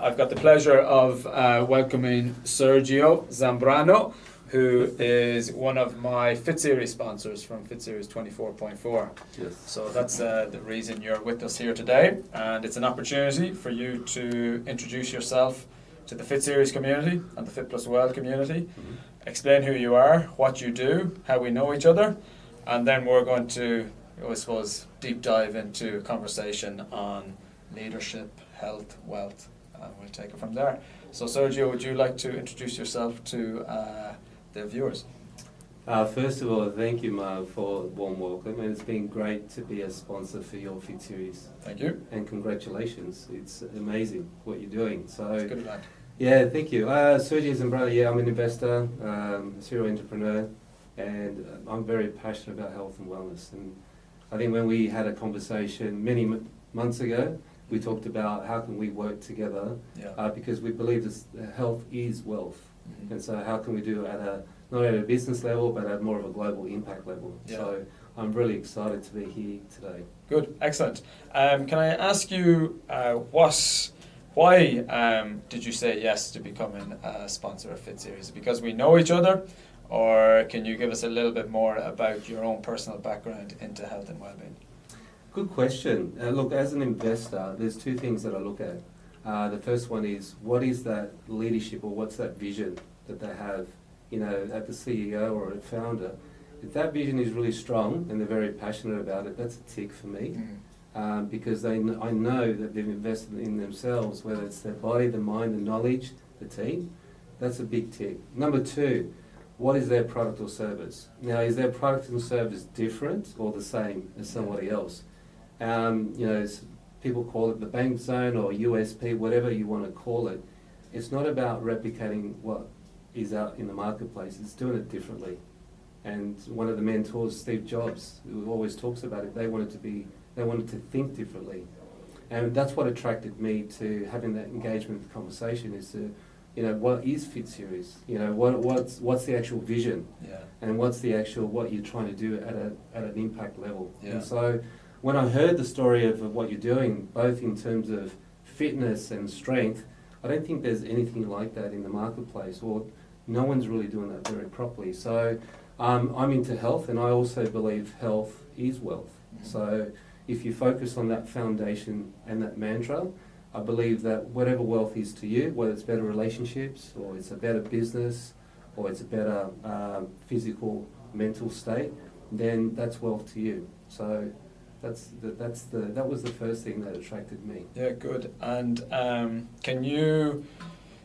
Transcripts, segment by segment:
I've got the pleasure of welcoming Sergio Zambrano, who is one of my Fit Series sponsors from Fit Series 24.4. Yes. So that's the reason you're with us here today, and it's an opportunity for you to introduce yourself to the Fit Series community and the Fit Plus World community. Mm-hmm. Explain who you are, what you do, how we know each other, and then we're going to, I suppose, deep dive into a conversation on leadership, health, wealth, and we'll take it from there. So Sergio, would you like to introduce yourself to the viewers? First of all, thank you, Mark, for a warm welcome, and it's been great to be a sponsor for your Fit Series. Thank you. And congratulations, it's amazing what you're doing. So, It's good lad. yeah, thank you. Sergio Zambrano, yeah, I'm an investor, serial entrepreneur, and I'm very passionate about health and wellness. And I think when we had a conversation many months ago, we talked about how can we work together, Yeah. because we believe health is wealth. Mhm. And so how can we do it at not at a business level, but at more of a global impact level. Yeah. So I'm really excited to be here today. Good, excellent. Can I ask you why did you say yes to becoming a sponsor of Fit Series? Because we know each other, or can you give us a little bit more about your own personal background into health and well-being? Good question. Look, as an investor, there's two things that I look at. The first one is, what is that leadership, or what's that vision that they have, at the CEO or a founder? If that vision is really strong and they're very passionate about it, that's a tick for me. Because I know that they've invested in themselves, whether it's their body, the mind, the knowledge, the team. That's a big tick. Number two, what is their product or service? Now, is their product and service different or the same as somebody else? People call it the bank zone or USP, whatever you want to call it. It's not about replicating what is out in the marketplace. It's doing it differently. And one of the mentors, Steve Jobs, who always talks about it, they wanted to think differently. And that's what attracted me to having that engagement conversation, is to, what is Fit Series? What's the actual vision? Yeah. And what's the actual, what you're trying to do at an impact level? Yeah. And so when I heard the story of what you're doing, both in terms of fitness and strength, I don't think there's anything like that in the marketplace, or no one's really doing that very properly. So I'm into health, and I also believe health is wealth. Mhm. So if you focus on that foundation and that mantra, I believe that whatever wealth is to you, whether it's better relationships, or it's a better business, or it's a better physical, mental state, then that's wealth to you. So that was the first thing that attracted me. Yeah, good. And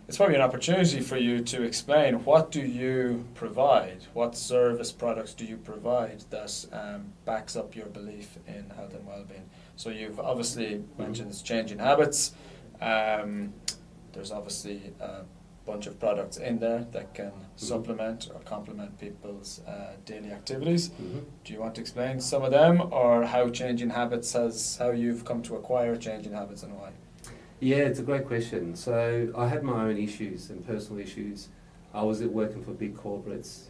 it's probably an opportunity for you to explain, what do you provide? What service products do you provide that backs up your belief in health and well-being? So you've obviously mentioned it's changing habits. There's obviously a bunch of products in there that can supplement or complement people's daily activities. Mm-hmm. Do you want to explain some of them, or how changing habits how you've come to acquire changing habits and why? Yeah, it's a great question. So I had my own issues and personal issues. I was working for big corporates,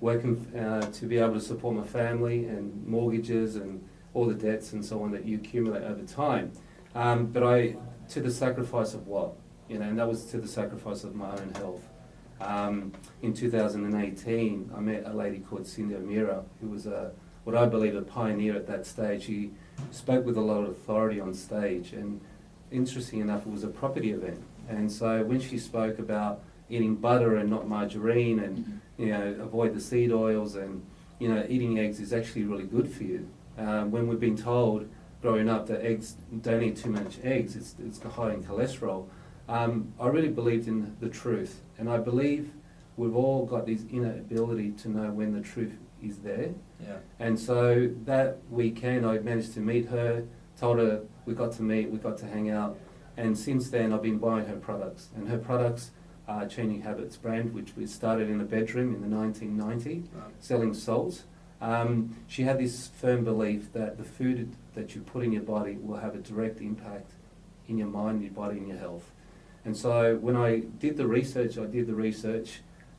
working to be able to support my family and mortgages and all the debts and so on that you accumulate over time. But to the sacrifice of what? And that was to the sacrifice of my own health. In 2018, I met a lady called Cindy O'Meara, who was what I believe a pioneer at that stage. She spoke with a lot of authority on stage, and interesting enough, it was a property event. And so when she spoke about eating butter and not margarine, and avoid the seed oils, and eating eggs is actually really good for you. When we've been told growing up that eggs, don't eat too much eggs, it's high in cholesterol. I really believed in the truth, and I believe we've all got this inner ability to know when the truth is there. Yeah. And so that weekend I managed to meet her, told her we got to meet, we got to hang out, and since then I've been buying her products. And her products are Changing Habits brand, which we started in a bedroom in the 1990s, selling salt. She had this firm belief that the food that you put in your body will have a direct impact in your mind, your body, and your health. And so when I did the research,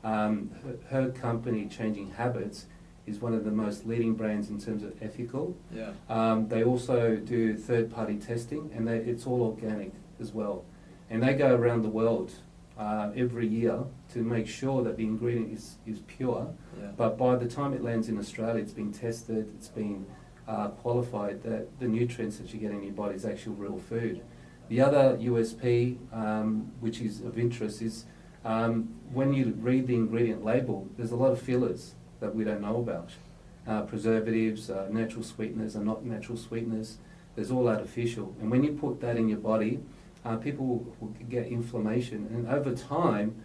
her company, Changing Habits, is one of the most leading brands in terms of ethical. Yeah. They also do third-party testing, and it's all organic as well. and they go around the world every year to make sure that the ingredient is pure. Yeah. But by the time it lands in Australia, it's been tested, it's been qualified that the nutrients that you get in your body is actual real food. The other USP, which is of interest, is when you read the ingredient label, there's a lot of fillers that we don't know about. Preservatives, natural sweeteners are not natural sweeteners. There's all artificial. And when you put that in your body, people will get inflammation. And over time,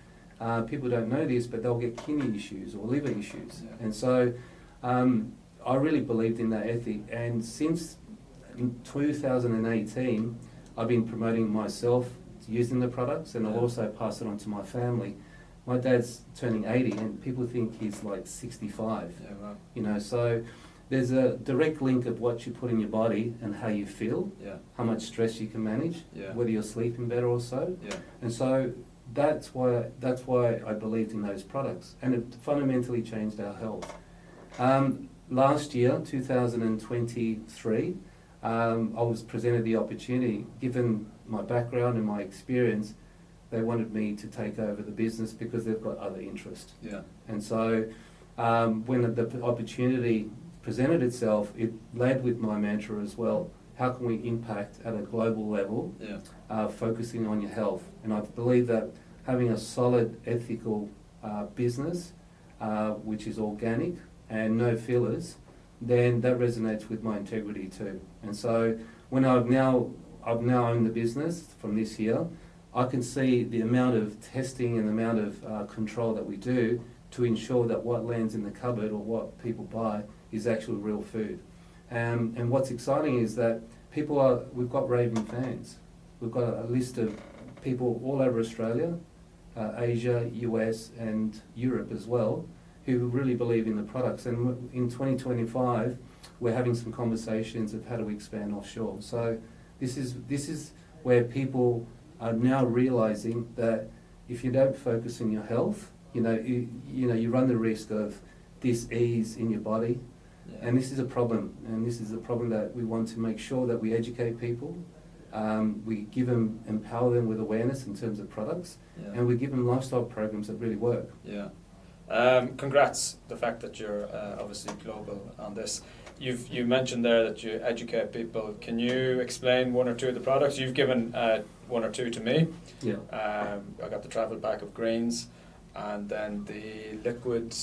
people don't know this, but they'll get kidney issues or liver issues. Yeah. And so I really believed in that ethic. And since 2018, I've been promoting myself using the products, and I've also passed it on to my family. My dad's turning 80 and people think he's like 65. Yeah, wow. You know, so there's a direct link of what you put in your body and how you feel, Yeah. how much stress you can manage, Yeah. whether you're sleeping better or so. Yeah. And so that's why I believed in those products, and it fundamentally changed our health. Last year, 2023, I was presented the opportunity, given my background and my experience, they wanted me to take over the business because they've got other interest. Yeah. And so when the opportunity presented itself, it led with my mantra as well. How can we impact at a global level, Yeah. focusing on your health? And I believe that having a solid, ethical business, which is organic and no fillers, then that resonates with my integrity too. And so when I've now owned the business from this year, I can see the amount of testing and the amount of control that we do to ensure that what lands in the cupboard or what people buy is actual real food. And what's exciting is that we've got raving fans. We've got a list of people all over Australia, Asia, US and Europe as well, who really believe in the products. And in 2025, we're having some conversations of how do we expand offshore. So this is where people are now realizing that if you don't focus on your health, you run the risk of dis-ease in your body. Yeah. And this is a problem, and this is a problem that we want to make sure that we educate people, we empower them with awareness in terms of products, Yeah. and we give them lifestyle programs that really work. Yeah. Congrats, the fact that you're obviously global on this. You mentioned there that you educate people. Can you explain one or two of the products? You've given one or two to me. Yeah. I got the travel pack of greens, and then the liquid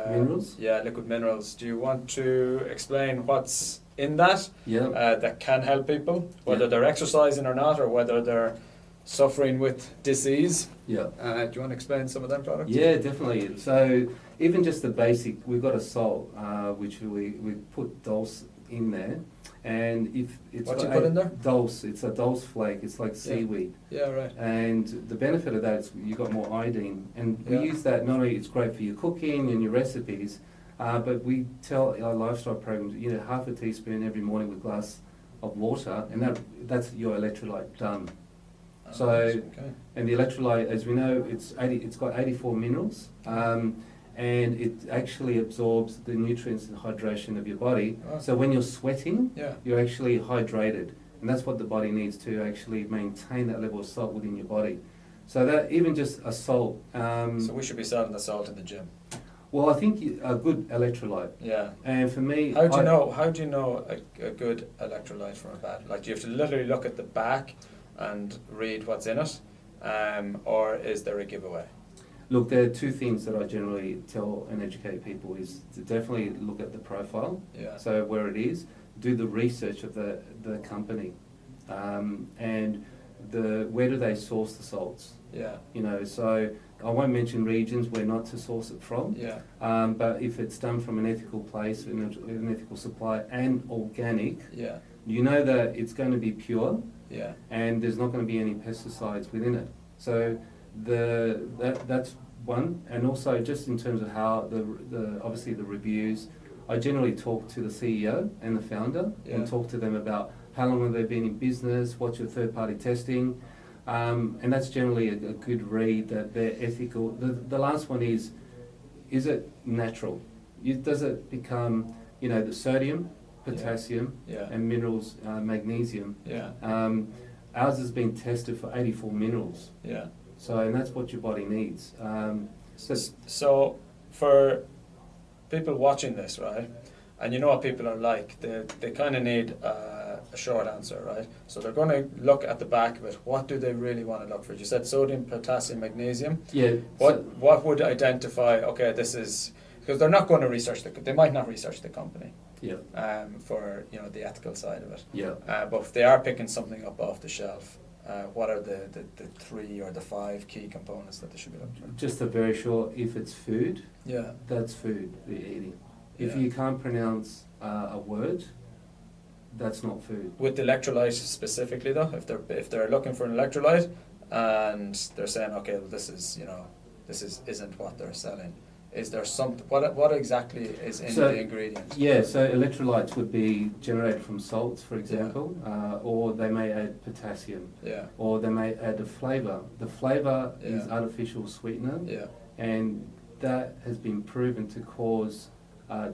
Minerals? Yeah, liquid minerals. Do you want to explain what's in that Yeah. that can help people, whether Yeah. they're exercising or not, or whether they're suffering with disease? Yeah. Do you want to explain some of them products? Yeah, definitely. So even just the basic, we've got a salt, which we put dulse in there, and if it's What got you put in there? Dulse. It's a dulse flake. It's like seaweed, Yeah, right. and the benefit of that is you got more iodine, and we Yeah. use that. Not only it's great for your cooking and your recipes, but we tell our lifestyle programs, half a teaspoon every morning with a glass of water, and that's your electrolyte done. So, Okay. and the electrolyte, as we know, it's got 84 minerals, and it actually absorbs the nutrients and hydration of your body. Oh. So when you're sweating, Yeah. you're actually hydrated, and that's what the body needs to actually maintain that level of salt within your body. So that even just a salt. So we should be selling the salt in the gym. Well, I think a good electrolyte, Yeah. and for me, How do you know a good electrolyte from a bad? Like, do you have to literally look at the back and read what's in it, or is there a giveaway? Look, there are two things that I generally tell and educate people is to definitely look at the profile, Yeah. so where it is, do the research of the company, and where do they source the salts. Yeah. So I won't mention regions where not to source it from, Yeah. but if it's done from an ethical place, an ethical supplier and organic, Yeah. you know that it's going to be pure Yeah. and there's not going to be any pesticides within it. So that's one, and also just in terms of how obviously the reviews, I generally talk to the CEO and the founder Yeah. and talk to them about how long have they been in business, what's your third party testing, and that's generally a good read that they're ethical. The last one is it natural? Does it become, the sodium, potassium, Yeah. and minerals, magnesium, Yeah. ours has been tested for 84 minerals. Yeah. So, and that's what your body needs. So for people watching this, right, and you know what people are like, they kind of need a short answer, right? So they're going to look at the back of it. What do they really want to look for? You said sodium, potassium, magnesium. Yeah. What would identify? Okay, this is because they're not going to research they might not research the company. Yeah. For the ethical side of it. Yeah. But if they are picking something up off the shelf, what are the 3 or the 5 key components that they should be looking for? Just a very short, if it's food, Yeah. that's food you're eating. If Yeah. you can't pronounce a word, that's not food. With the electrolyte specifically, though, if they're looking for an electrolyte and they're saying, okay, well, this isn't what they're selling. Is there what exactly is in the ingredient? Yeah, so electrolytes would be generated from salts, for example, or they may add potassium, or they may add a flavour. The flavour is artificial sweetener, and that has been proven to cause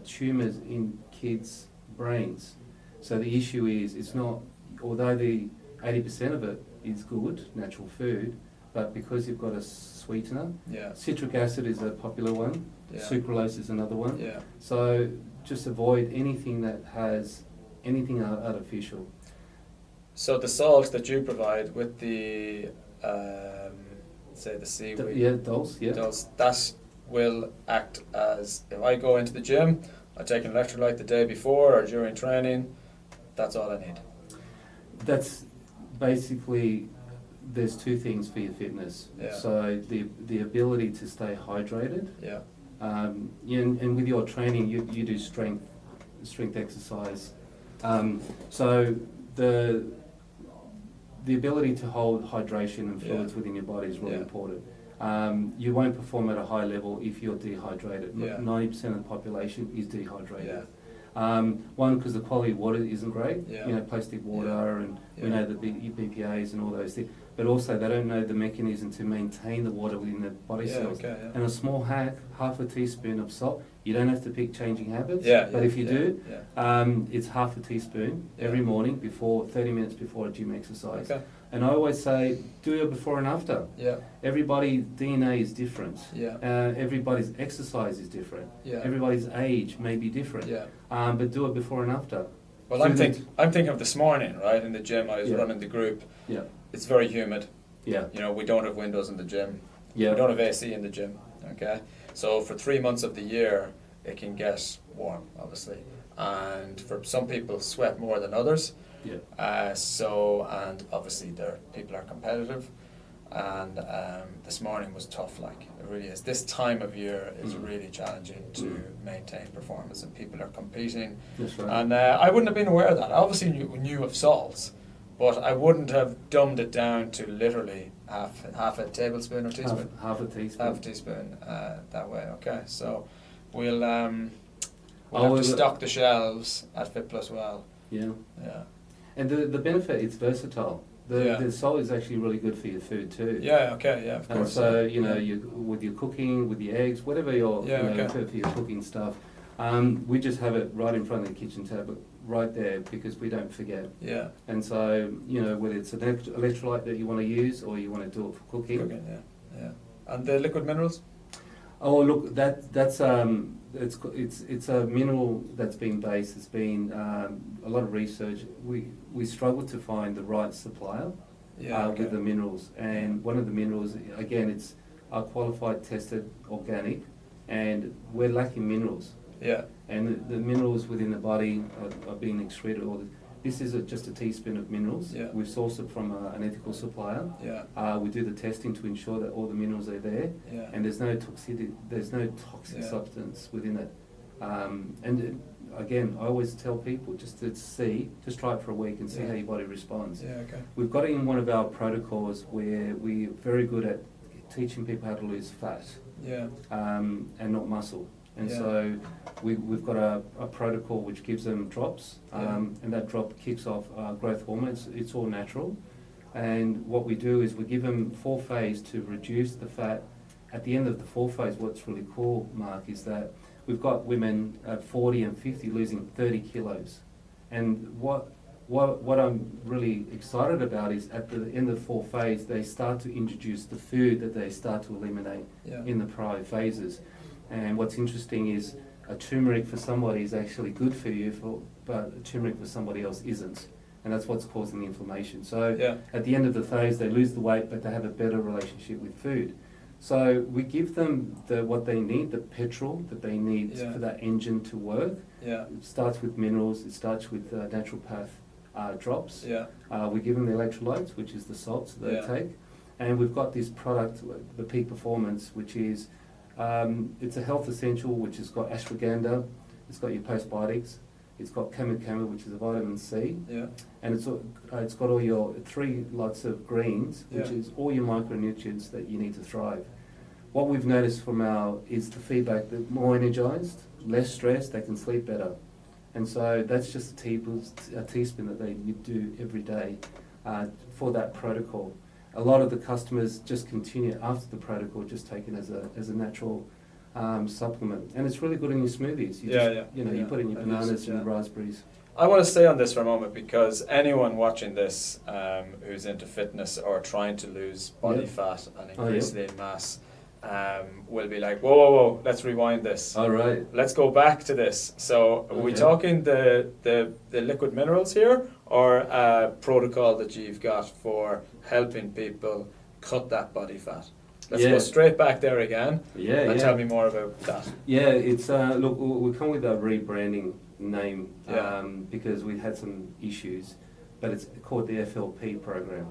tumours in kids' brains. So the issue is, it's not, although the 80% of it is good, natural food, but because you've got a sweetener, citric acid is a popular one, sucralose is another one. So just avoid anything that has anything artificial. So the salt that you provide with the, say the seaweed, dulse, that will act as, if I go into the gym, I take an electrolyte the day before or during training, that's all I need. That's basically, there's 2 things for your fitness. So the ability to stay hydrated. And with your training, you do strength exercise. So the ability to hold hydration and fluids within your body is really important. You won't perform at a high level if you're dehydrated. 90% of the population is dehydrated. One, because the quality of water isn't great. Plastic water, and we know the BPAs and all those things. But also, they don't know the mechanism to maintain the water within the body cells. And a small hack, half a teaspoon of salt. You don't have to pick changing habits, but if you do, it's half a teaspoon every morning 30 minutes before a gym exercise. And I always say, do a before and after. Everybody's DNA is different. Everybody's exercise is different. Everybody's age may be different. But do it before and after. Well, I'm thinking of this morning, right? In the gym, I was running the group. It's very humid. We don't have windows in the gym. We don't have AC in the gym. Okay, so for 3 months of the year, it can get warm, obviously, and for some people, sweat more than others. And obviously, people are competitive, and this morning was tough. Like, it really is. This time of year is really challenging to maintain performance, and people are competing. That's right. And I wouldn't have been aware of that. I obviously knew of salts, but I wouldn't have dumbed it down to literally half a tablespoon or teaspoon. Half a teaspoon. Half a teaspoon that way. Okay, so we'll have to stock the shelves at Fit Plus Well. And the benefit, it's versatile. The salt is actually really good for your food too. Of course. And so, you with your cooking, with your eggs, whatever for your cooking stuff, we just have it right in front of the kitchen table, right there, because we don't forget. And so, whether it's an electrolyte that you want to use or you want to do it for cooking. And the liquid minerals? Oh, look, that's it's a mineral that's been based. It's been a lot of research. We struggle to find the right supplier with the minerals, and one of the minerals, again, it's qualified, tested, organic, and we're lacking minerals. And the minerals within the body are being excreted. This is just a teaspoon of minerals. We've sourced it from an ethical supplier. We do the testing to ensure that all the minerals are there, and there's no toxicity. There's no toxic substance within it. And again, I always tell people just try it for a week and see how your body responds. We've got it in one of our protocols where we're very good at teaching people how to lose fat, and not muscle. And so we've got a protocol which gives them drops, and that drop kicks off growth hormones. It's all natural. And what we do is we give them 4 phase to reduce the fat. At the end of the 4 phase, what's really cool, Mark, is that we've got women at 40 and 50 losing 30 kilos. And what what I'm really excited about is at the end of the 4th phase, they start to introduce the food that they start to eliminate in the prior phases. And what's interesting is a turmeric for somebody is actually good for you, but a turmeric for somebody else isn't. And that's what's causing the inflammation. So at the end of the phase, they lose the weight, but they have a better relationship with food. So we give them what they need, the petrol that they need for that engine to work. It starts with minerals, it starts with natural path drops. We give them the electrolytes, which is the salts that they take. And we've got this product, the Peak Performance, which is, it's a health essential, which has got ashwagandha, it's got your postbiotics, it's got camu, which is a vitamin C, and it's got all your 3 lots of greens, which is all your micronutrients that you need to thrive. What we've noticed is the feedback that more energized, less stressed, they can sleep better. And so that's just a teaspoon that they do every day for that protocol. A lot of the customers just continue after the protocol, just take it as a natural supplement, and it's really good in your smoothies. You put in your bananas and your raspberries. I want to stay on this for a moment because anyone watching this who's into fitness or trying to lose body fat and increase lean mass will be like, whoa, let's rewind this. All right. Let's go back to this. So are we talking the liquid minerals here, or a protocol that you've got for helping people cut that body fat? Let's go straight back there again and tell me more about that. Yeah, it's look, we come with a rebranding name because we've had some issues, but it's called the FLP program.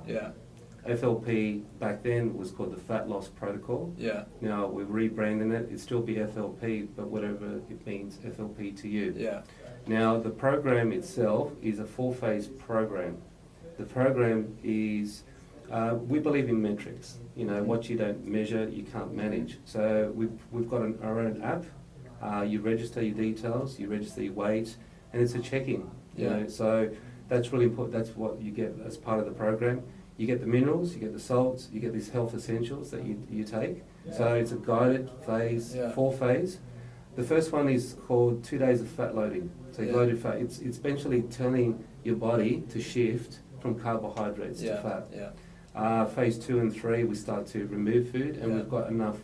FLP back then was called the Fat Loss Protocol. Now we're rebranding it. It'd still be FLP, but whatever it means, FLP to you. Now the program itself is a 4-phase program. The program is, we believe in metrics. What you don't measure, you can't manage. So we've got our own app. You register your details, you register your weight, and it's a check-in. So that's really important. That's what you get as part of the program. You get the minerals, you get the salts, you get these health essentials that you take. So it's a guided phase, 4-phase. The first one is called 2 days of fat loading. So loaded fat, it's essentially telling your body to shift from carbohydrates to fat. Phase 2 and 3, we start to remove food, and we've got enough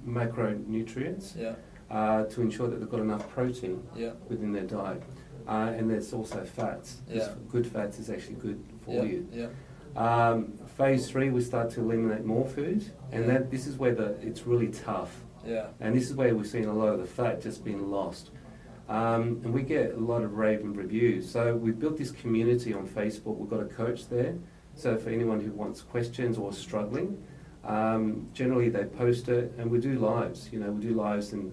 macronutrients to ensure that they've got enough protein within their diet. And there's also fats. Good fats is actually good for you. Phase 3, we start to eliminate more food, and this is where it's really tough. And this is where we've seen a lot of the fat just being lost. And we get a lot of raving reviews. So we've built this community on Facebook. We've got a coach there. So for anyone who wants questions or struggling, generally they post it, and we do lives. We do lives, and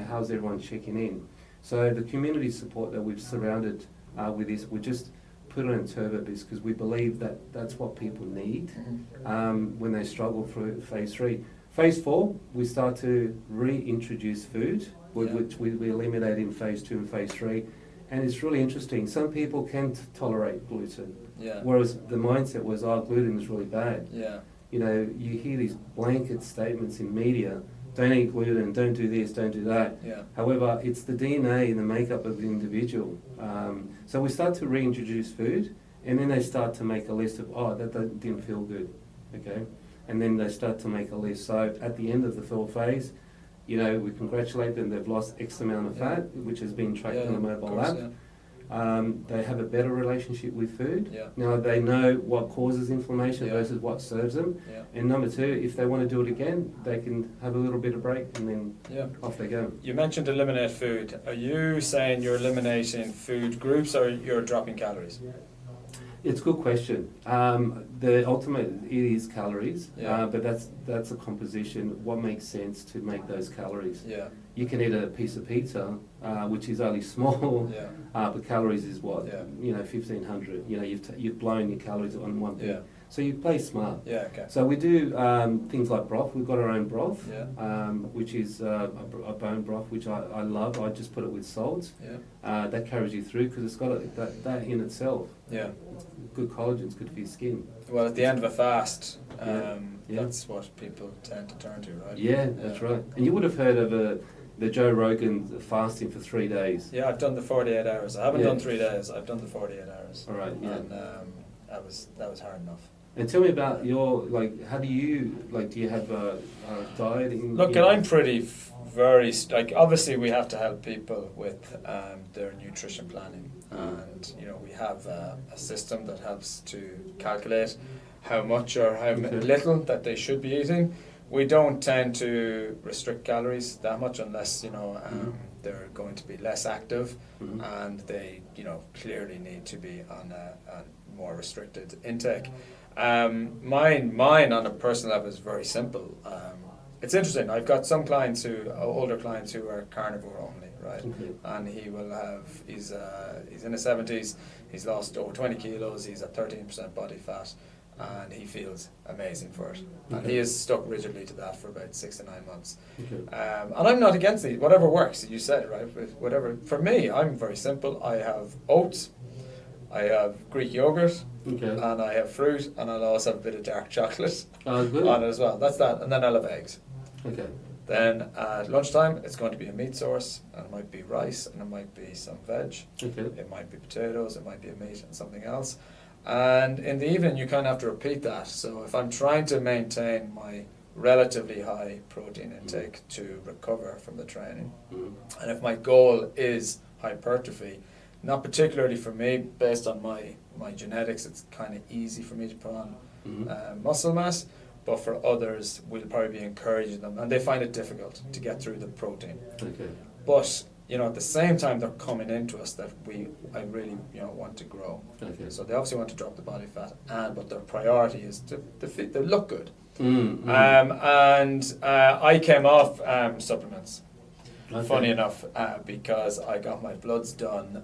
how's everyone checking in? So the community support that we've surrounded with this, we just put it in turbo because we believe that that's what people need when they struggle through phase 3. Phase 4, we start to reintroduce food, which we eliminate in phase 2 and phase 3. And it's really interesting. Some people can tolerate gluten, whereas the mindset was, gluten is really bad. You hear these blanket statements in media, don't eat gluten, don't do this, don't do that. However, it's the DNA and the makeup of the individual. So we start to reintroduce food, and then they start to make a list of, that didn't feel good, okay? And then they start to make a list. So at the end of the 4th phase, we congratulate them, they've lost X amount of fat, which has been tracked on a mobile app. They have a better relationship with food. Now they know what causes inflammation versus what serves them. And number 2, if they want to do it again, they can have a little bit of break and then off they go. You mentioned eliminate food. Are you saying you're eliminating food groups, or you're dropping calories? It's a good question. The ultimate is calories, but that's a composition. What makes sense to make those calories? You can eat a piece of pizza, which is only small, but calories is what 1,500. You've blown your calories on one thing. So you play smart. So we do things like broth. We've got our own broth, which is a bone broth, which I love. I just put it with salt. That carries you through because it's got that in itself. It's good collagen. It's good for your skin. Well, at the end of a fast, that's what people tend to turn to, right? That's right. And you would have heard of the Joe Rogan fasting for 3 days. Yeah, I've done the 48 hours. I haven't Yeah. done 3 days. I've done the 48 hours. All right, yeah. And that was hard enough. And tell me about your, like, how do you, like, do you have a dieting? Look, and I'm pretty like, obviously we have to help people with their nutrition planning, and we have a system that helps to calculate how much or how little that they should be eating. We don't tend to restrict calories that much unless they're going to be less active, and they clearly need to be on a more restricted intake. Mine on a personal level is very simple. It's interesting. I've got some clients older clients who are carnivore only, right? Okay. And he's in his 70s. He's lost over 20 kilos. He's at 13% body fat, and he feels amazing for it. And he is stuck rigidly to that for about 6 to 9 months. Okay. And I'm not against it. Whatever works. You said it, right? Whatever. For me, I'm very simple. I have oats. I have Greek yogurt, Okay. and I have fruit, and I'll also have a bit of dark chocolate Good. on it as well. That's that, and then I'll have eggs. Okay. Then at lunchtime, it's going to be a meat source, and it might be rice, and it might be some veg. Okay. It might be potatoes, it might be a meat and something else. And in the evening, you kind of have to repeat that. So if I'm trying to maintain my relatively high protein intake to recover from the training, and if my goal is hypertrophy, not particularly for me, based on my genetics, it's kind of easy for me to put on muscle mass. But for others, we'll probably be encouraging them, and they find it difficult to get through the protein. Okay. But at the same time, they're coming into us that I really want to grow. Okay. So they obviously want to drop the body fat, but their priority is to look good. I came off supplements. Okay. Funny enough, because I got my bloods done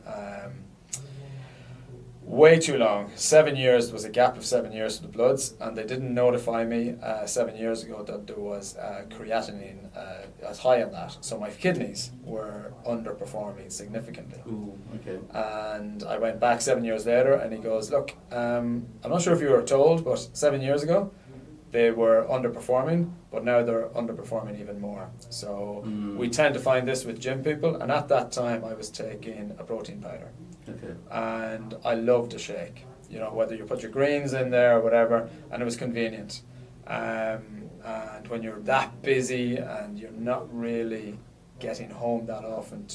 way too long. 7 years was a gap of 7 years for the bloods, and they didn't notify me 7 years ago that there was creatinine as high on that. So my kidneys were underperforming significantly. Ooh, okay. And I went back 7 years later, and he goes, "Look, I'm not sure if you were told, but 7 years ago they were underperforming, but now they're underperforming even more." So we tend to find this with gym people, and at that time I was taking a protein powder. Okay. And I loved a shake, whether you put your greens in there or whatever, and it was convenient. And when you're that busy and you're not really getting home that often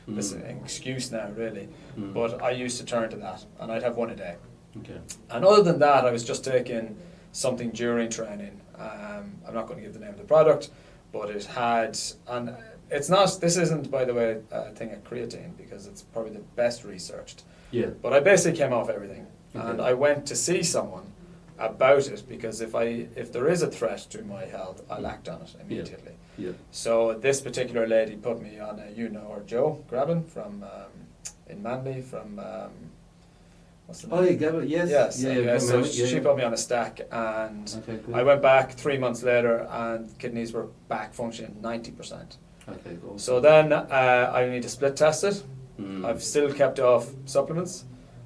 this is an excuse now really, but I used to turn to that, and I'd have one a day. Okay. And other than that, I was just taking something during training. I'm not going to give the name of the product, but it had, and this isn't, by the way, a thing of creatine, because it's probably the best researched. Yeah. But I basically came off everything. Okay. And I went to see someone about it, because if there is a threat to my health, I'll act on it immediately. Yeah. So this particular lady put me on Joe Graben from in Manly, from what's the name? Oh, you got it. Yes. Yes. Yeah. So she put me on a stack, and Okay, good. I went back 3 months later, and kidneys were back functioning 90%. Okay, cool. So then I need to split test it. I've still kept off supplements.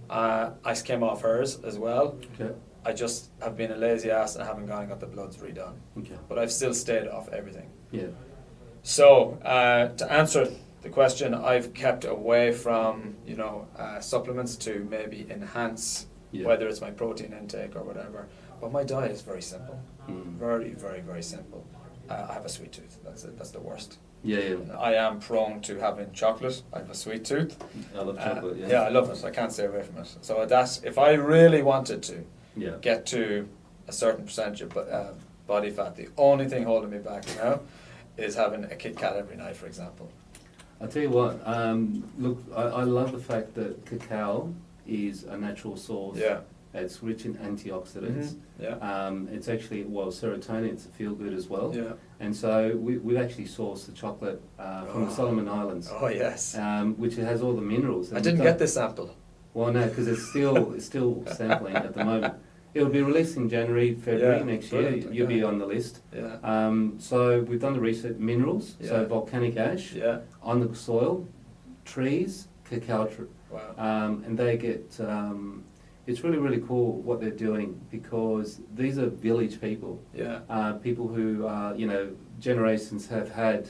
I came off hers as well. Okay. I just have been a lazy ass and haven't gone and got the bloods redone. Okay. But I've still stayed off everything. Yeah. So to answer the question, I've kept away from supplements to maybe enhance whether it's my protein intake or whatever. But my diet is very simple, very, very, very simple. I have a sweet tooth. That's it. That's the worst. Yeah. I am prone to having chocolate. I have a sweet tooth. I love chocolate. Yeah, I love it. I can't stay away from it. So if I really wanted to Yeah. get to a certain percentage of body fat, the only thing holding me back now is having a Kit Kat every night, for example. I'll tell you what. Look, I love the fact that cacao is a natural source. Yeah. It's rich in antioxidants. Yeah. It's actually, serotonin, it's a feel good as well. Yeah. And so we actually source the chocolate from the Solomon Islands, Oh yes. which has all the minerals. I didn't get this sample. Well, no, because it's still sampling at the moment. It'll be released in January, February next year. Brilliant, You'll okay. be on the list. Yeah. So we've done the research, minerals, so Yeah. volcanic ash Yeah. on the soil, trees, cacao Wow. and they get, it's really, really cool what they're doing, because these are village people, Yeah. people who, generations have had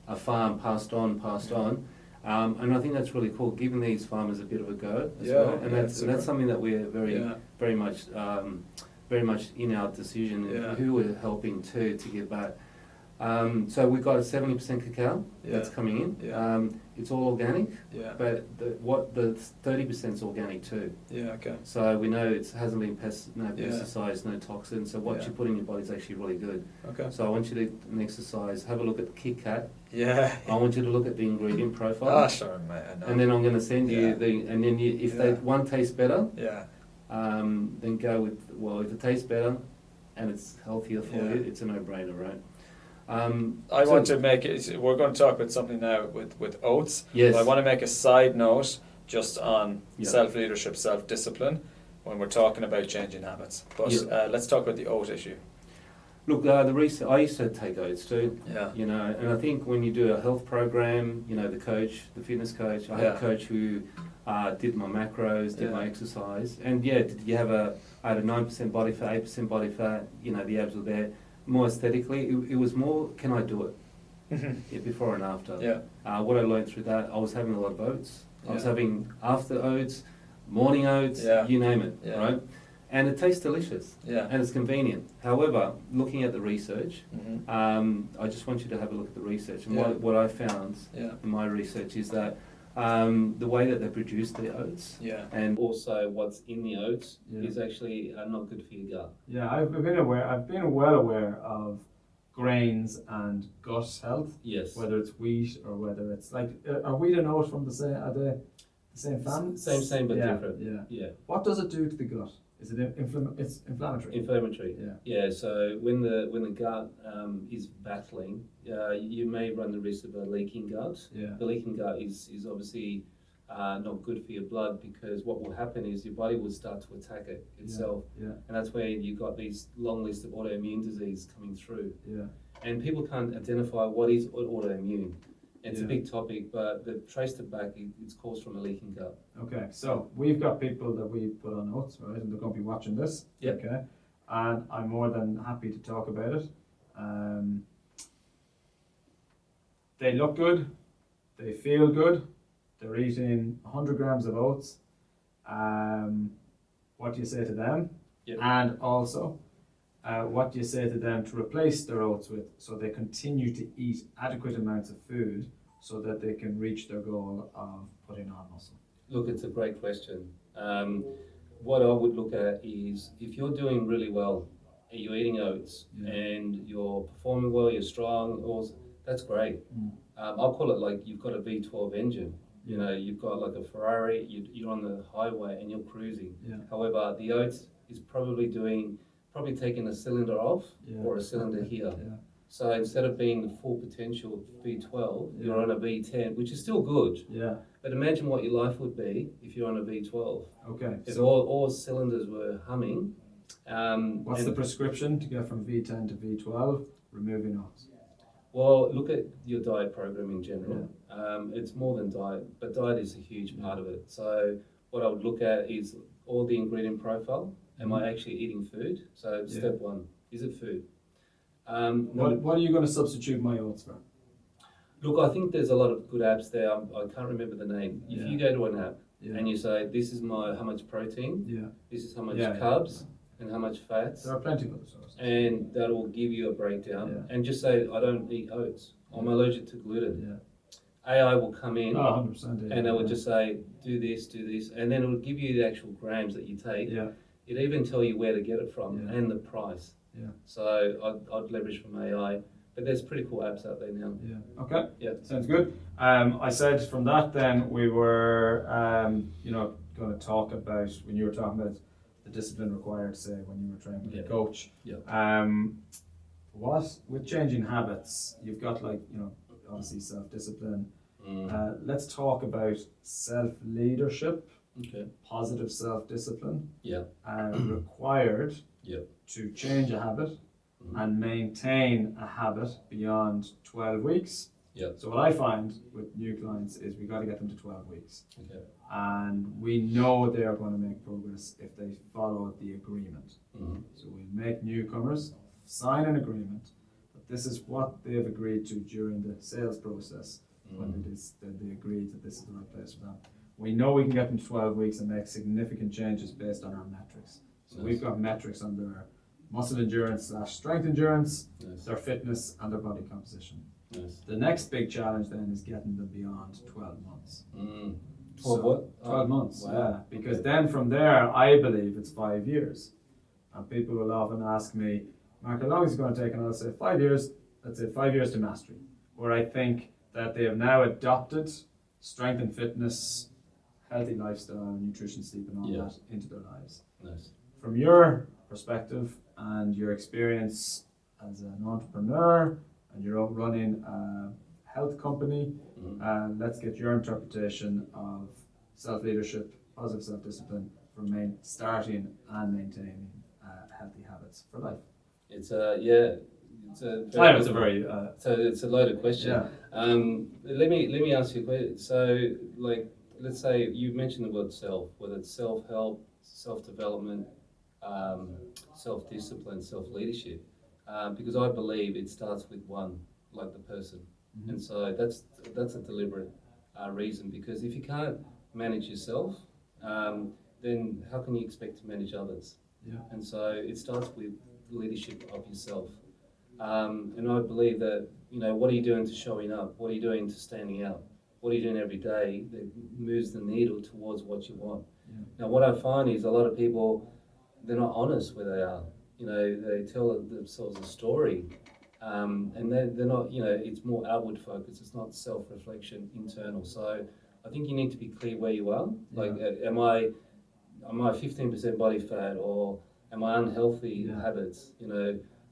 a farm passed on. And I think that's really cool, giving these farmers a bit of a go as well. And that's something that we're very much in our decision who we're helping to give back. So we've got a 70% cacao that's coming in. It's all organic, but the 30% is organic too. Yeah, okay. So we know it hasn't been pesticides, no toxins. So what you put in your body is actually really good. Okay. So I want you to an exercise, have a look at the Kit Kat. Yeah. I want you to look at the ingredient profile. Oh, sure, mate. I know. And then I'm going to send you and then if one tastes better, then go with, well, if it tastes better and it's healthier for you, it's a no-brainer, right? I want to make it. We're going to talk about something now with oats. Yes. But I want to make a side note just on self-leadership, self-discipline when we're talking about changing habits. But let's talk about the oat issue. Look, the research. I used to take oats too. Yeah. You know, and I think when you do a health program, you know, the fitness coach. I had a coach who did my macros, did my exercise, and did you have I had a 9% body fat, 8% body fat. You know, the abs were there. More aesthetically, it was more, can I do it? Before and after. Yeah. What I learned through that, I was having a lot of oats. I was having after oats, morning oats, you name it, right? And it tastes delicious. Yeah. And it's convenient. However, looking at the research, I just want you to have a look at the research. And what I found in my research is that the way that they produce the oats and also what's in the oats is actually not good for your gut. Yeah, I've been well aware of grains and gut health. Yes. Whether it's wheat or whether it's like, are wheat and oat from the same family? Same but different. Yeah. What does it do to the gut? Is it it's inflammatory? Inflammatory. Yeah. So when the gut is battling, you may run the risk of a leaking gut. Yeah. The leaking gut is obviously not good for your blood, because what will happen is your body will start to attack it itself. Yeah. And that's where you've got these long list of autoimmune disease coming through. Yeah. And people can't identify what is autoimmune. It's a big topic, but they've traced it back. It's caused from a leaking gut. Okay, so we've got people that we put on oats, right, and they're going to be watching this. Yeah. Okay, and I'm more than happy to talk about it. They look good, they feel good. They're eating 100 grams of oats. What do you say to them? Yep. And also, what do you say to them to replace their oats with, so they continue to eat adequate amounts of food so that they can reach their goal of putting on muscle? Look, it's a great question. What I would look at is, if you're doing really well, and you're eating oats and you're performing well, you're strong, that's great. I'll call it like you've got a V12 engine. You know, you've got like a Ferrari, you're on the highway and you're cruising. Yeah. However, the oats is probably taking a cylinder off or a cylinder here. Yeah. So instead of being the full potential V12, you're on a V10, which is still good. Yeah. But imagine what your life would be if you're on a V12. Okay. If all cylinders were humming. What's the prescription to get from V10 to V12? Removing oats. Well, look at your diet program in general. Yeah. It's more than diet, but diet is a huge part of it. So what I would look at is all the ingredient profile. Am I actually eating food? So step one, is it food? What are you going to substitute my oats for? Look, I think there's a lot of good apps there. I can't remember the name. If you go to an app and you say, this is how much protein, this is how much carbs, and how much fats. There are plenty of other sources. And that will give you a breakdown. And just say, I don't eat oats. I'm allergic to gluten. AI will come in 100%, and it will just say, do this, and then it will give you the actual grams that you take. Yeah. It even tell you where to get it from and the price. Yeah. So I'd leverage from AI, but there's pretty cool apps out there now. Yeah. Okay. Yeah. Sounds good. I said from that, then we were, going to talk about, when you were talking about the discipline required, say, when you were training with a coach. Yeah. With changing habits, you've got obviously self-discipline. Let's talk about self-leadership. Okay. Positive self-discipline. Yeah. Required to change a habit and maintain a habit beyond 12 weeks. Yeah. So what I find with new clients is we got to get them to 12 weeks. Okay. And we know they are going to make progress if they follow the agreement. So we make newcomers sign an agreement that this is what they have agreed to during the sales process when it is that they agreed that this is the right place for them. We know we can get them to 12 weeks and make significant changes based on our metrics. So we've got metrics on their muscle endurance / strength endurance, their fitness, and their body composition. The next big challenge then is getting them beyond 12 months. 12 what? 12 months, Wow. yeah. Because then from there, I believe it's 5 years. And people will often ask me, Mark, how long is it going to take? And I'll say 5 years, let's say 5 years to mastery. Where I think that they have now adopted strength and fitness, healthy lifestyle, nutrition, sleep, and all that into their lives. Nice. From your perspective and your experience as an entrepreneur, and you're running a health company, let's get your interpretation of self-leadership, positive self-discipline for starting and maintaining healthy habits for life. It's a it's a very so it's a loaded question. Yeah. Let me ask you a question. So, like, let's say you mentioned the word self, whether it's self-help, self-development, self-discipline, self-leadership, because I believe it starts with one, like the person, and so that's a deliberate reason. Because if you can't manage yourself, then how can you expect to manage others? Yeah. And so it starts with leadership of yourself. And I believe that, what are you doing to showing up? What are you doing to standing out? What are you doing every day that moves the needle towards what you want? Yeah. Now, what I find is a lot of people, they're not honest where they are. They tell themselves a story, and they're not, it's more outward focused. It's not self-reflection, internal. So I think you need to be clear where you are. Like, am I 15% body fat, or am I unhealthy habits?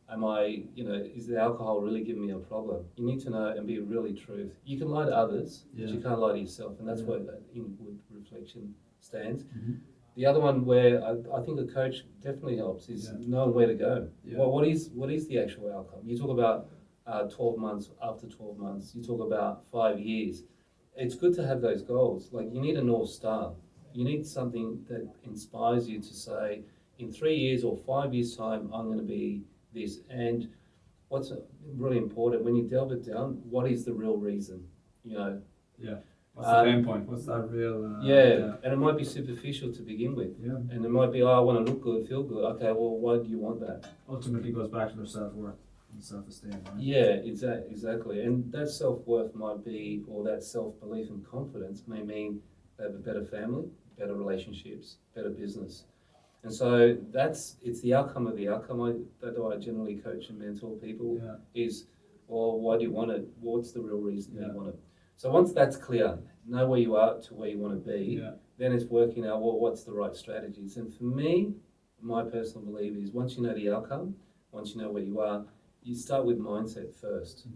Am I, is the alcohol really giving me a problem? You need to know and be really truth. You can lie to others, but you can't lie to yourself, and that's where that inward reflection stands. The other one where I think a coach definitely helps is knowing where to go. Well, what is the actual outcome? You talk about 12 months, after 12 months, you talk about 5 years. It's good to have those goals. Like, you need a North Star. You need something that inspires you to say, in 3 years or 5 years' time, I'm going to be this. And what's really important, when you delve it down, what is the real reason? Yeah. What's the pain point? What's that real? And it might be superficial to begin with. Yeah. And it might be, I want to look good, feel good. Okay, well, why do you want that? Ultimately goes back to their self-worth and self-esteem, right? Yeah, exactly. And that self-worth might be, or that self-belief and confidence may mean they have a better family, better relationships, better business. And so it's the outcome of the outcome. That's why I generally coach and mentor people is, well, why do you want it? What's the real reason you want it? So once that's clear, know where you are to where you want to be, then it's working out, well, what's the right strategies? And for me, my personal belief is once you know the outcome, once you know where you are, you start with mindset first.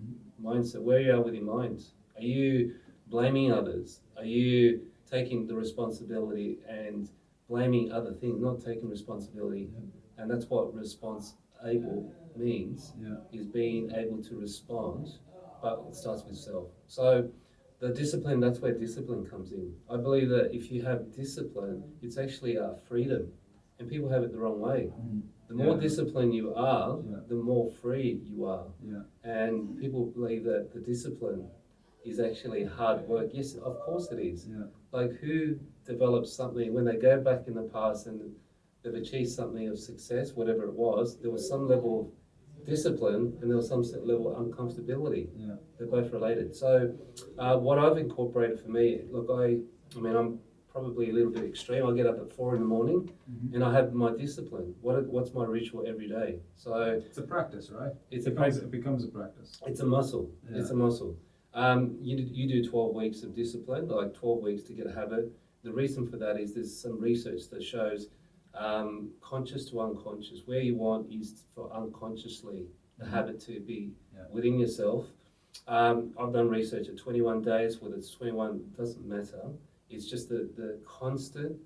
Mindset, where you are with your mind. Are you blaming others? Are you taking the responsibility and blaming other things, not taking responsibility? And that's what response-able means, is being able to respond, but it starts with self. So the discipline, that's where discipline comes in. I believe that if you have discipline, it's actually a freedom, and people have it the wrong way. The more disciplined you are, the more free you are. And people believe that the discipline is actually hard work. Yes, of course it is. Like, who develops something when they go back in the past and they've achieved something of success, whatever it was, there was some level of discipline and there was some level of uncomfortability. They're both related. So what I've incorporated for me, look, I mean, I'm probably a little bit extreme. I get up at 4 a.m. and I have my discipline. What's my ritual every day? So it's a practice, right? It becomes a practice. It's a muscle. It's a muscle. You do 12 weeks of discipline, like 12 weeks to get a habit. The reason for that is there's some research that shows conscious to unconscious. Where you want is for unconsciously the habit to be within yourself. I've done research at 21 days, whether it's 21, doesn't matter. It's just the constant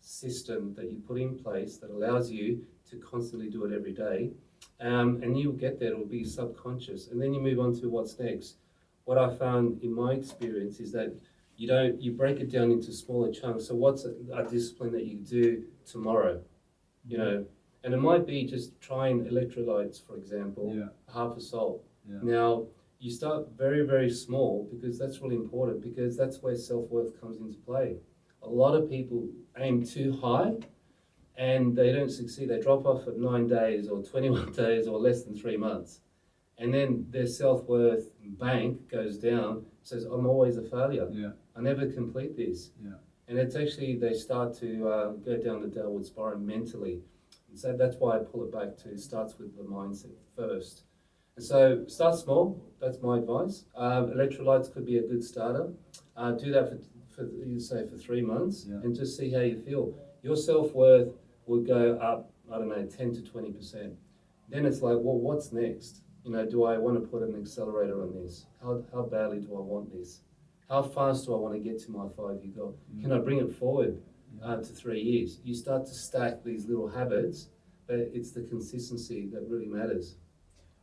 system that you put in place that allows you to constantly do it every day. And you'll get there, it'll be subconscious. And then you move on to what's next. What I found in my experience is that you break it down into smaller chunks. So what's a discipline that you do tomorrow? And it might be just trying electrolytes, for example, half a salt. Yeah. Now, you start very, very small because that's really important because that's where self-worth comes into play. A lot of people aim too high and they don't succeed. They drop off at 9 days or 21 days or less than 3 months. And then their self-worth bank goes down, says, I'm always a failure. Yeah. I never complete this. Yeah. And it's actually, they start to go down the downward spiral mentally. And so that's why I pull it back to, it starts with the mindset first. And so start small, that's my advice. Electrolytes could be a good starter. Do that for you say for 3 months, Yeah. and just see how you feel. Your self-worth will go up, I don't know, 10 to 20%. Then it's like, well, what's next? You know, do I want to put an accelerator on this? How badly do I want this? How fast do I want to get to my 5-year goal? Can I bring it forward to 3 years? You start to stack these little habits, but it's the consistency that really matters.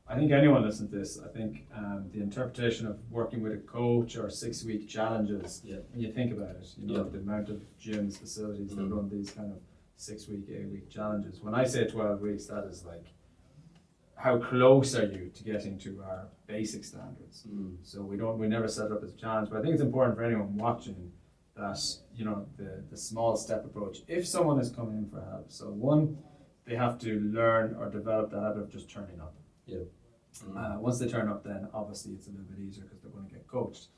I think anyone listening to this, I think the interpretation of working with a coach or 6-week challenges, Yeah. when you think about it, you know, Yeah. the amount of gyms, facilities that run these kind of 6-week, 8-week challenges. When I say 12 weeks, that is like, how close are you to getting to our basic standards? So we never set it up as a challenge, but I think it's important for anyone watching that, you know, the small step approach. If someone is coming in for help, so one, they have to learn or develop the habit of just turning up. Yeah. Once they turn up, then obviously it's a little bit easier because they're going to get coached.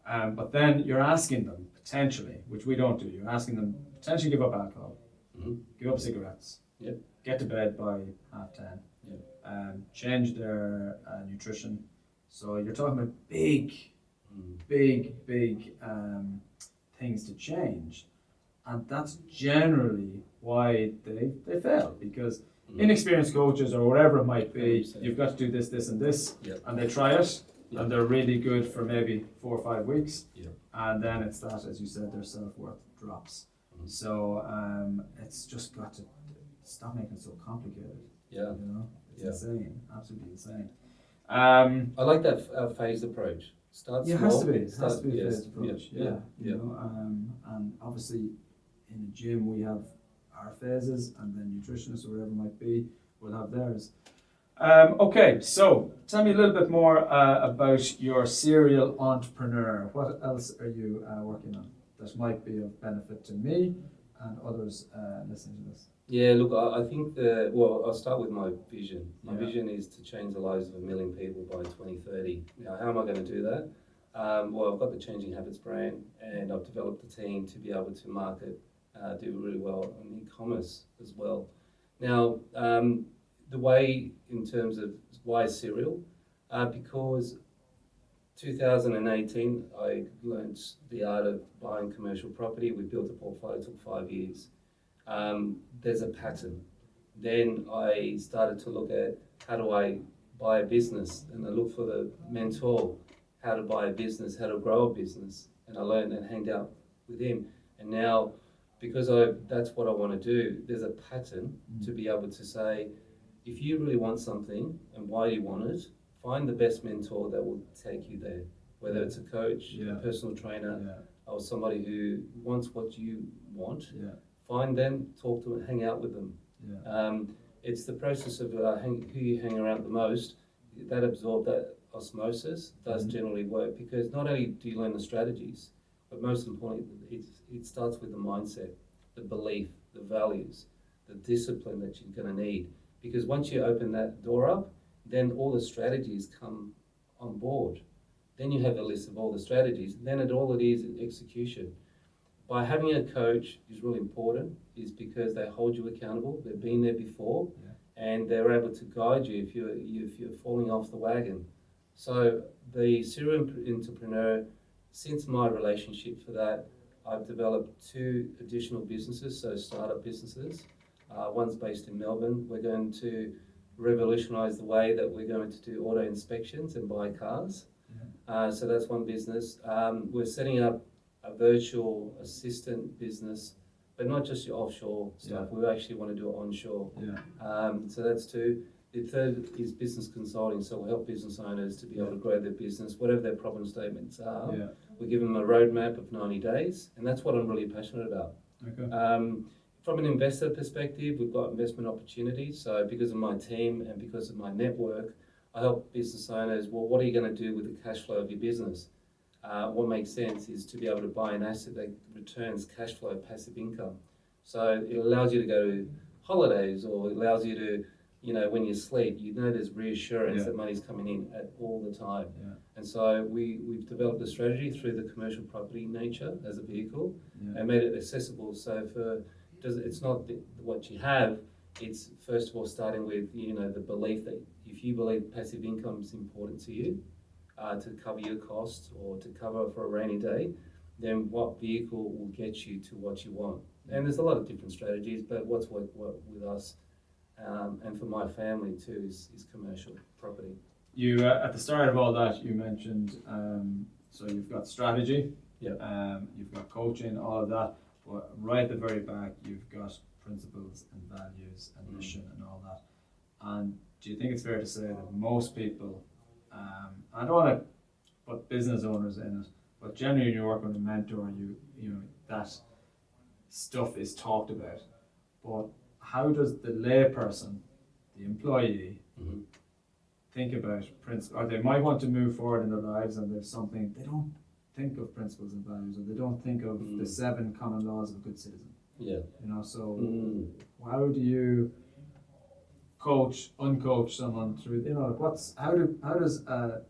But then you're asking them potentially, which we don't do, you're asking them potentially give up alcohol, give up cigarettes, Yep. get to bed by 10:30, change their nutrition. So you're talking about big things to change. And that's generally why they fail, because inexperienced coaches or whatever it might be, you've got to do this, this, and this, and they try it, and they're really good for maybe 4 or 5 weeks, and then it's that, as you said, their self-worth drops. So it's just got to stop making it so complicated. Yeah. You know, it's insane, absolutely insane. I like that phased approach. Start Yeah, small. it has to be a phased approach. Yeah. You know, and obviously in the gym we have our phases, and then nutritionists or whatever it might be will have theirs. Okay, so tell me a little bit more about your serial entrepreneur. What else are you working on that might be of benefit to me and others listening to this? Yeah, look, I think I'll start with my vision. My vision is to change the lives of 1 million people by 2030. Now, how am I going to do that? Well, I've got the Changing Habits brand, and I've developed a team to be able to market, do really well on e-commerce as well. Now, the way in terms of why cereal, because 2018, I learned the art of buying commercial property. We built a portfolio, it took 5 years. There's a pattern. Then I started to look at how do I buy a business, and I looked for the mentor, how to buy a business, how to grow a business, and I learned and hanged out with him. And now, because that's what I want to do, there's a pattern to be able to say, if you really want something and why you want it, find the best mentor that will take you there, whether it's a coach, a personal trainer, or somebody who wants what you want. Find them, talk to them, hang out with them. It's the process of who you hang around the most, that absorb that osmosis does generally work, because not only do you learn the strategies, but most importantly, it starts with the mindset, the belief, the values, the discipline that you're going to need. Because once you open that door up, then all the strategies come on board. Then you have a list of all the strategies. Then all it is execution. By having a coach is really important, is because they hold you accountable. They've been there before, and they're able to guide you if you're falling off the wagon. So the serial entrepreneur, since my relationship for that, I've developed 2 additional businesses, so startup businesses. One's based in Melbourne. We're going to revolutionise the way that we're going to do auto inspections and buy cars. So that's one business. We're setting up a virtual assistant business, but not just your offshore stuff. We actually want to do it onshore. So that's 2. The third is business consulting. So we'll help business owners to be able to grow their business, whatever their problem statements are. We give them a roadmap of 90 days, and that's what I'm really passionate about. From an investor perspective, we've got investment opportunities. So because of my team and because of my network, I help business owners, well, what are you going to do with the cash flow of your business? What makes sense is to be able to buy an asset that returns cash flow, passive income. So it allows you to go to holidays, or it allows you to, when you sleep, there's reassurance that money's coming in at all the time. Yeah. And so we've developed a strategy through the commercial property nature as a vehicle, Yeah. and made it accessible. So it's not what you have. It's first of all starting with the belief that if you believe passive income is important to you, to cover your costs or to cover for a rainy day, then what vehicle will get you to what you want? And there's a lot of different strategies, but what's worked with us and for my family too is commercial property. You at the start of all that, you mentioned so you've got strategy, you've got coaching, all of that, but right at the very back you've got principles and values and mission and all that. And do you think it's fair to say that most people, I don't want to put business owners in it, but generally when you work with a mentor, that stuff is talked about. But how does the layperson, the employee, think about principles? Or they might want to move forward in their lives and there's something, they don't think of principles and values, or they don't think of the 7 common laws of a good citizen. Yeah. So how do you uncoach someone through, how does a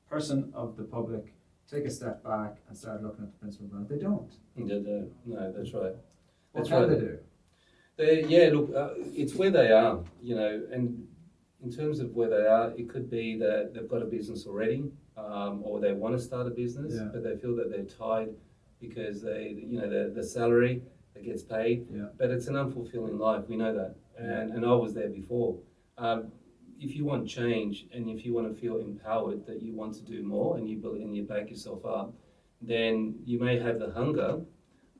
person of the public take a step back and start looking at the principles? They don't. No, that's right. What can they do? It's where they are, and in terms of where they are, it could be that they've got a business already, or they want to start a business, but they feel that they're tied because the salary that gets paid, but it's an unfulfilling life. We know that, and I was there before. If you want change and if you want to feel empowered that you want to do more and you back yourself up, then you may have the hunger,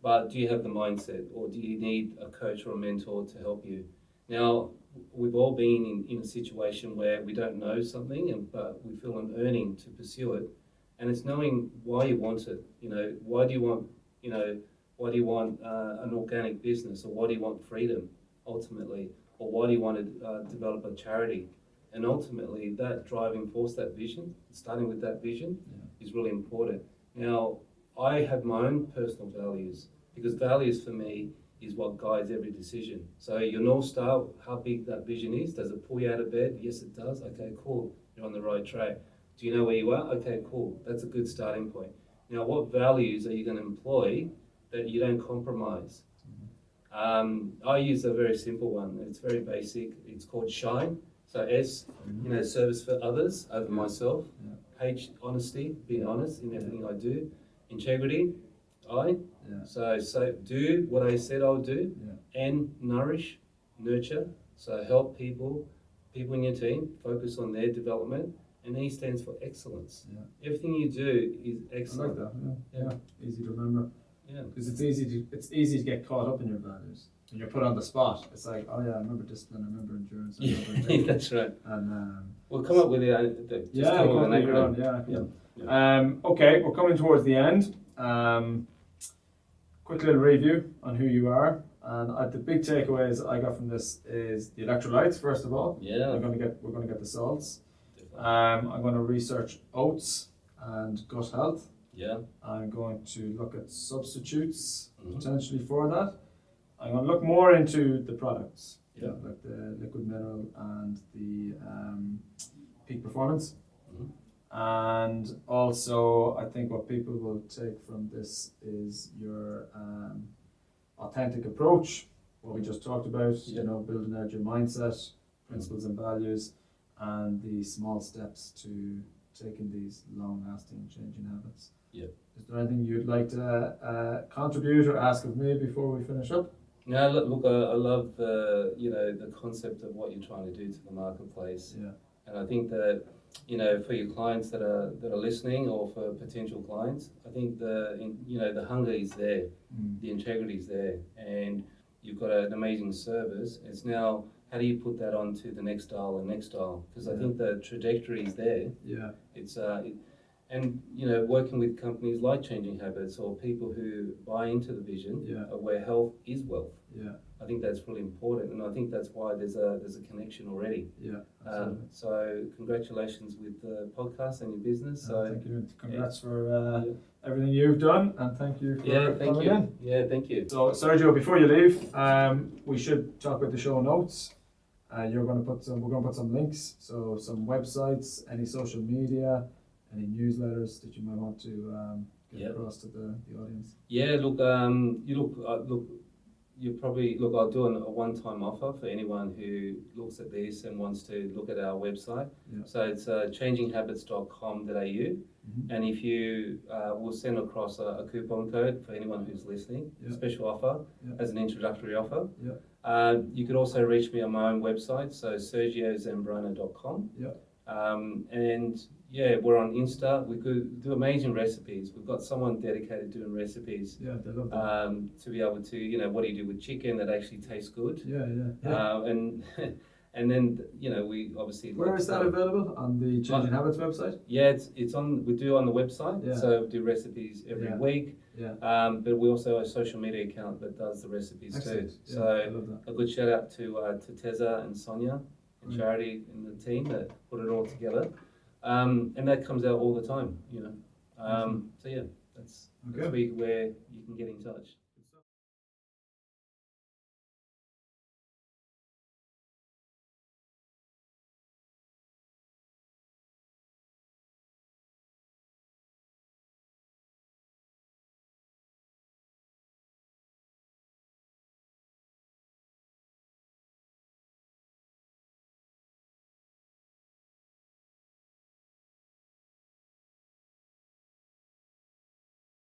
but do you have the mindset, or do you need a coach or a mentor to help you? Now, we've all been in a situation where we don't know something, but we feel an yearning to pursue it, and it's knowing why you want it. Why do you want an organic business, or why do you want freedom ultimately, or why do you want to develop a charity? And ultimately, that driving force, that vision, starting with that vision, is really important. Now, I have my own personal values, because values for me is what guides every decision. So your North Star, how big that vision is, does it pull you out of bed? Yes, it does. Okay, cool. You're on the right track. Do you know where you are? Okay, cool. That's a good starting point. Now, what values are you going to employ that you don't compromise? I use a very simple one. It's very basic. It's called SHINE. So S, service for others over myself. H, honesty, being honest in everything I do. Integrity, I. So do what I said I'll do. And nourish, nurture. So help people in your team, focus on their development. And E stands for excellence. Everything you do is excellent. I like that. Easy to remember. Because it's easy to get caught up in your values. When you're put on the spot, it's like, oh yeah, I remember discipline, I remember endurance. That's right. And we'll come up with okay, we're coming towards the end. Quick little review on who you are, and the big takeaways I got from this is the electrolytes. First of all, we're going to get the salts. I'm going to research oats and gut health. I'm going to look at substitutes potentially for that. I'm going to look more into the products, like the liquid mineral and the peak performance. And also, I think what people will take from this is your authentic approach, what we just talked about, building out your mindset, principles and values, and the small steps to taking these long-lasting changing habits. Is there anything you'd like to contribute or ask of me before we finish up? No, look, I love the concept of what you're trying to do to the marketplace. And I think that for your clients that are listening, or for potential clients, I think the hunger is there, the integrity is there, and you've got an amazing service. It's now, how do you put that onto the next dial and next dial? Because I think the trajectory is there. It's and working with companies like Changing Habits, or people who buy into the vision of where health is wealth. I think that's really important, and I think that's why there's a connection already. Yeah, absolutely. So congratulations with the podcast and your business. So Thank you. Congrats for yeah. everything you've done, and thank you for Thank coming you. in. Yeah, thank you. So Sergio, before you leave, we should talk about the show notes. We're going to put some links, so some websites, any social media, any newsletters that you might want to get across to the audience. Yeah, look, you probably look. I'll do a one-time offer for anyone who looks at this and wants to look at our website. Yeah. So it's changinghabits.com.au. And if you will send across a coupon code for anyone who's listening, special offer as an introductory offer. You could also reach me on my own website, so sergiozambrano.com. And we're on Insta. We could do amazing recipes. We've got someone dedicated doing recipes. Yeah, they love that. To be able to, what do you do with chicken that actually tastes good? And and then we obviously. Where is that available? On the Changing Habits website? Yeah, it's on. We do on the website. Yeah. So we do recipes every week. Yeah. But we also have a social media account that does the recipes Excellent. too. Yeah, So I love that. a good shout out to Teza and Sonia and Charity and the team that put it all together. And that comes out all the time. So yeah, that's where you can get in touch.